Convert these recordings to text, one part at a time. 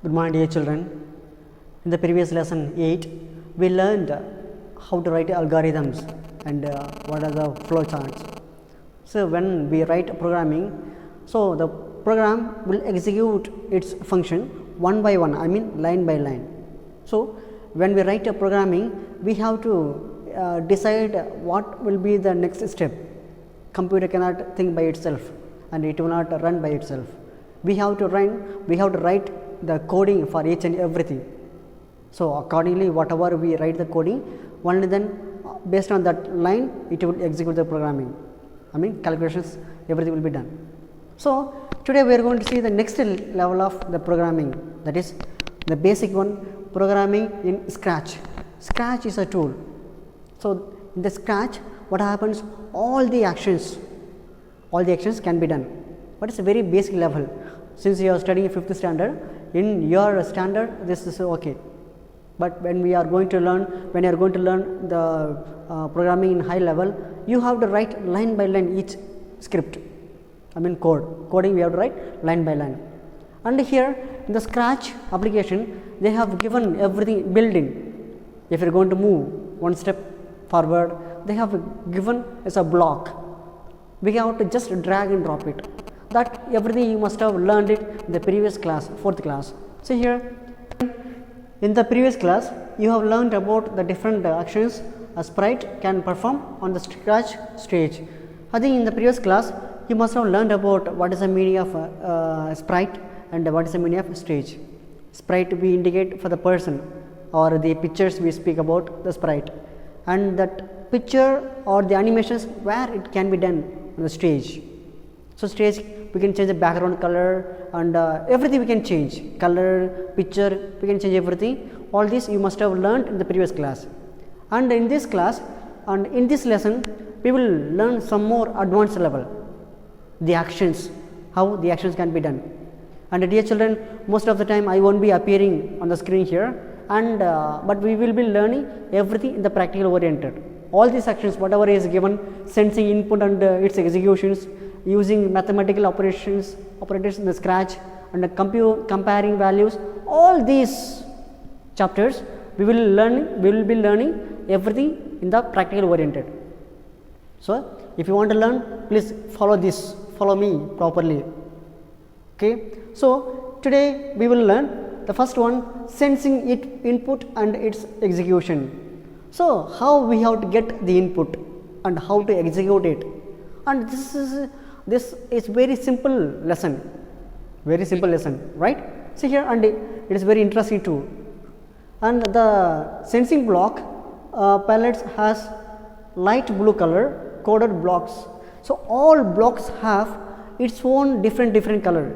Good morning, dear children. In the previous lesson 8, we learned how to write algorithms and what are the flowcharts. So, when we write programming, so the program will execute its function one by one, I mean line by line. So, when we write a programming, we have to decide what will be the next step. Computer cannot think by itself and it will not run by itself. We have to write the coding for each and everything. So, accordingly whatever we write the coding, only then based on that line it will execute the programming, I mean calculations, everything will be done. So, today we are going to see the next level of the programming, that is the basic one, programming in Scratch. Scratch is a tool. So, in the Scratch what happens, all the actions can be done, but it is a very basic level. Since you are studying 5th standard, in your standard this is okay, but when you are going to learn the programming in high level, you have to write line by line each script, I mean coding we have to write line by line. And here in the Scratch application they have given everything built in. If you are going to move one step forward, they have given as a block, we have to just drag and drop it. That everything you must have learned it in the previous class, 4th class. So, here in the previous class you have learned about the different actions a sprite can perform on the Scratch stage. I think in the previous class you must have learned about what is the meaning of sprite and what is the meaning of stage. Sprite we indicate for the person or the pictures we speak about the sprite, and that picture or the animations where it can be done on the stage. So, stage we can change the background color and everything we can change, color, picture, we can change everything. All this you must have learned in the previous class. And in this class and in this lesson we will learn some more advanced level, the actions, how the actions can be done. And dear children, most of the time I won't be appearing on the screen here, and but we will be learning everything in the practical oriented. All these actions whatever is given, sensing input and its executions, using mathematical operators in the Scratch and comparing values, all these chapters we will be learning everything in the practical oriented. So, if you want to learn, please follow me properly. Okay. So, today we will learn the first one, sensing input and its execution. So, how we have to get the input and how to execute it, and this is very simple lesson, right? See here, and it is very interesting too. And the sensing block palettes has light blue color coded blocks. So, all blocks have its own different color,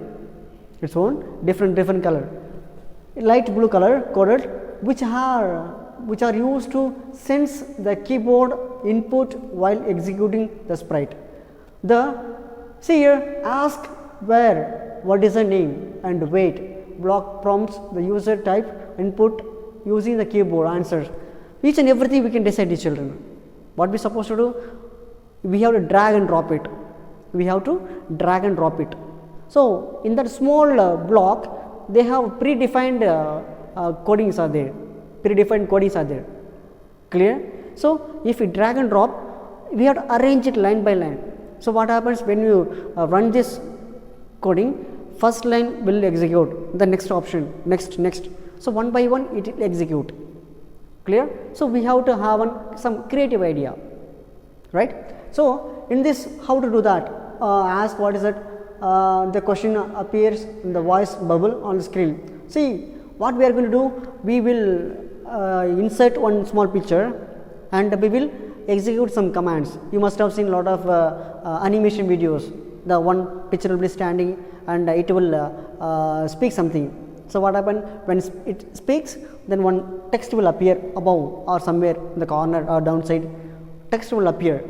light blue color coded, which are used to sense the keyboard input while executing the sprite. See here, ask where, what is the name, and wait block prompts the user type input using the keyboard answers. Each and everything we can decide, the children. What we supposed to do? We have to drag and drop it. So, in that small block they have predefined codings are there. Clear? So, if we drag and drop, we have to arrange it line by line. So, what happens when you run this coding, first line will execute, the next option, next. So, one by one it will execute. Clear? So, we have to have some creative idea, right? So, in this how to do that, ask what is it, the question appears in the voice bubble on the screen. See what we are going to do, we will insert one small picture and we will execute some commands. You must have seen a lot of animation videos. The one picture will be standing and it will speak something. So, what happens when it speaks, then one text will appear above or somewhere in the corner or downside, text will appear.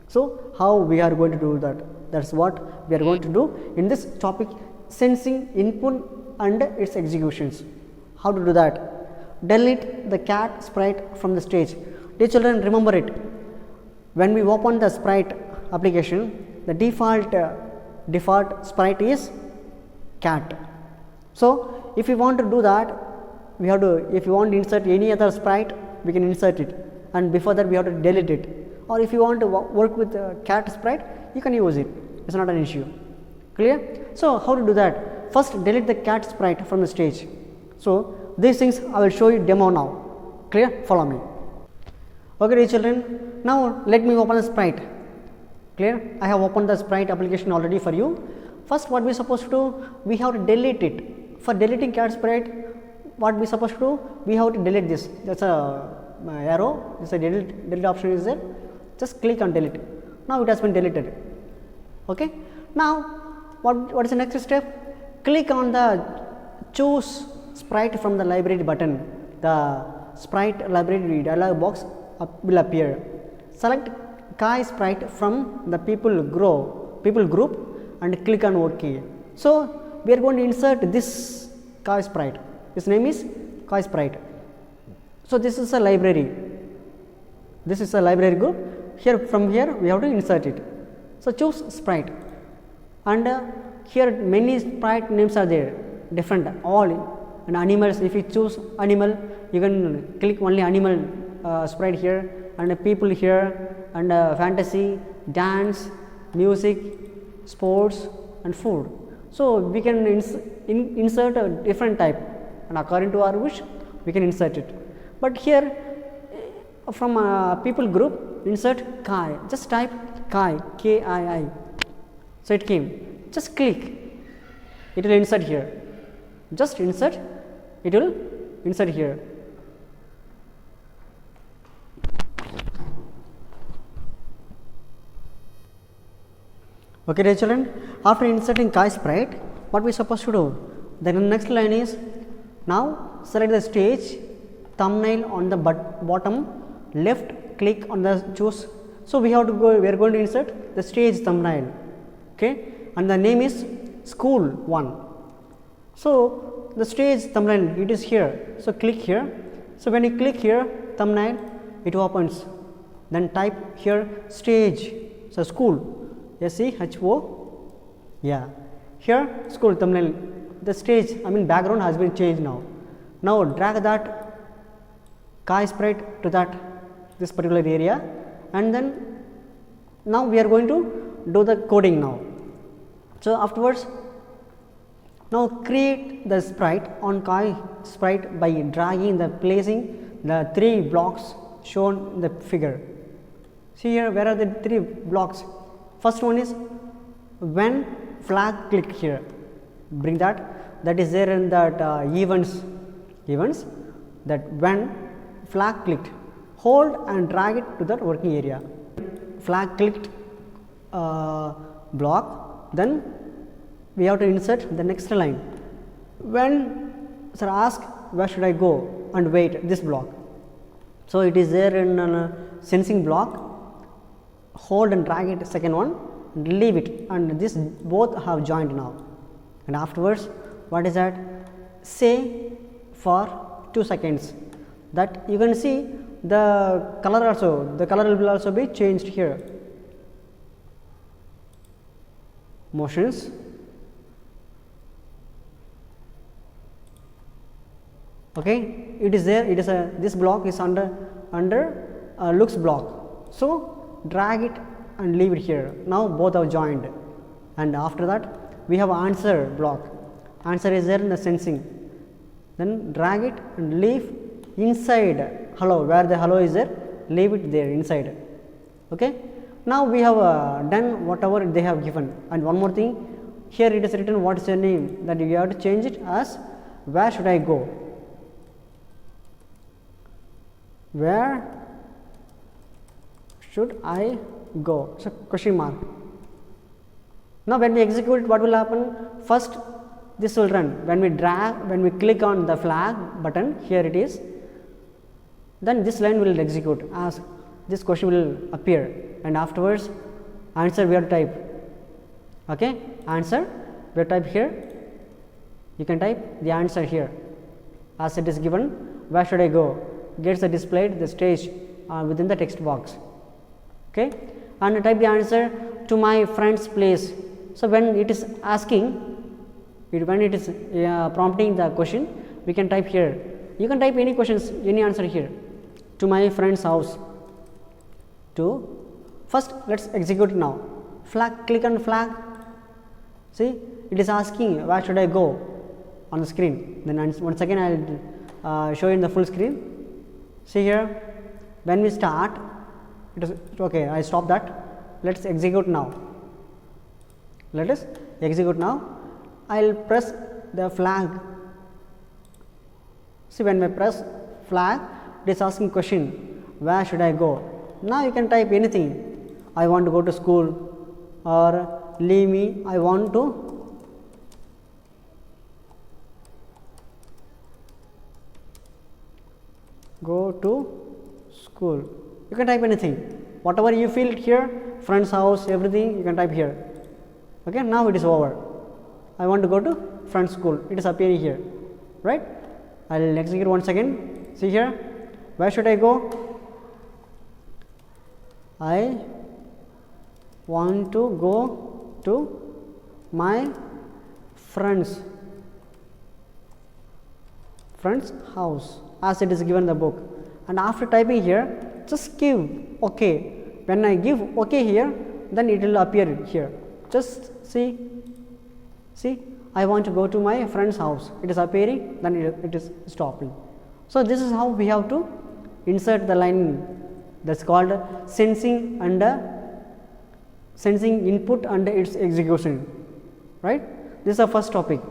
So, how we are going to do that? That is what we are going to do in this topic, sensing input and its executions. How to do that? Delete the cat sprite from the stage. Dear children, remember it. When we open the sprite application, the default sprite is cat. So, if you want to do that, we have to, if you want to insert any other sprite, we can insert it, and before that we have to delete it. Or if you want to work with cat sprite, you can use it, it's not an issue. Clear? So how to do that? First delete the cat sprite from the stage. So these things I will show you demo now. Clear? Follow me. Okay dear children, now let me open the sprite. Clear? I have opened the sprite application already for you. First what we supposed to do, we have to delete it. For deleting cat sprite, what we supposed to do, we have to delete this. That's a arrow, this is a delete option is there. Just click on delete. Now it has been deleted. Okay. Now what is the next step? Click on the choose sprite from the library button. The sprite library dialog box will appear. Select Kai sprite from the people group and click on OK. So we are going to insert this Kai sprite. His name is Kai sprite. So this is a library. This is a library group. Here from here we have to insert it. So choose sprite, and here many sprite names are there, different all, and animals. If you choose animal, you can click only animal sprite here, and people here, and fantasy, dance, music, sports, and food. So we can insert a different type, and according to our wish we can insert it. But here from people group, insert Kai. Just type Kai, K-I-I. So it came. Just click. It will insert here. Just insert. It will insert here. Okay, dear children. After inserting Kai sprite, what we supposed to do? The next line is, now select the stage thumbnail on the bottom left. Click on the choose. So we have to go. We are going to insert the stage thumbnail. Okay, and the name is school 1. So the stage thumbnail, it is here. So click here. So when you click here thumbnail, it opens. Then type here stage. So school, SCHO. Yeah, here school thumbnail. The stage, I mean background has been changed now. Now drag that Kai sprite to this particular area, and then now we are going to do the coding now. So afterwards, now create the sprite on Kai sprite by dragging the placing the 3 blocks shown in the figure. See here, where are the 3 blocks? First one is when flag click here, bring that is there in that events, that when flag clicked, hold and drag it to that working area. Flag clicked block, then we have to insert the next line. When sir ask where should I go and wait, this block. So it is there in sensing block, hold and drag it, second one, and leave it, and this both have joined now. And afterwards, what is that? Say for 2 seconds. That you can see the color will also be changed here. Motions. Okay, it is there. It is this block is under looks block. So drag it and leave it here. Now both are joined, and after that we have answer block. Answer is there in the sensing. Then drag it and leave inside hello, where the hello is there, leave it there inside. Okay. Now we have done whatever they have given. And one more thing, here it is written what is your name, that you have to change it as where should I go. Where should I go? So question mark. Now when we execute it, what will happen? First this will run. When we click on the flag button, here it is, then this line will execute as this question will appear, and afterwards answer we have to type. Okay, answer we have to type here. You can type the answer here as it is given. Where should I go? Gets displayed the stage within the text box. Okay, and type the answer to my friend's place. So when it is asking when it is prompting the question, we can type here. You can type any questions, any answer here. To my friend's house. To first, let's execute now. Flag, click on flag. See, it is asking where should I go on the screen. Then once again I will show you in the full screen. See here, when we start, it is okay. I stop that. Let's execute now. Let us execute now. I will press the flag. See, when I press flag, it is asking question, where should I go? Now you can type anything. I want to go to school, or leave me, I want to go to school. You can type anything. Whatever you feel here, friend's house, everything you can type here. Okay, now it is over. I want to go to friend's school. It is appearing here, right? I will execute once again. See here, where should I go? I want to go to my friend's house, as it is given in the book. And after typing here, just give OK. When I give OK here, then it will appear here. Just see, I want to go to my friend's house. It is appearing, then it is stopping. So this is how we have to insert the line. That's called sensing input and its execution, right? This is the first topic.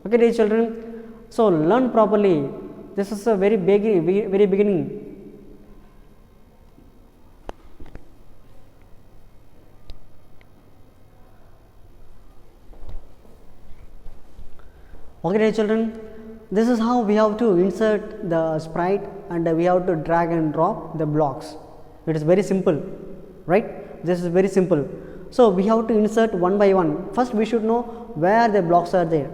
Okay, dear children. So learn properly. This is a very beginning. Okay, dear children, this is how we have to insert the sprite, and we have to drag and drop the blocks. It is very simple, right? This is very simple. So we have to insert one by one. First we should know where the blocks are there.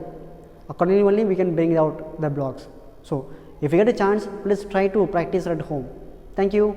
Accordingly only we can bring out the blocks. So if you get a chance, please try to practice at home. Thank you.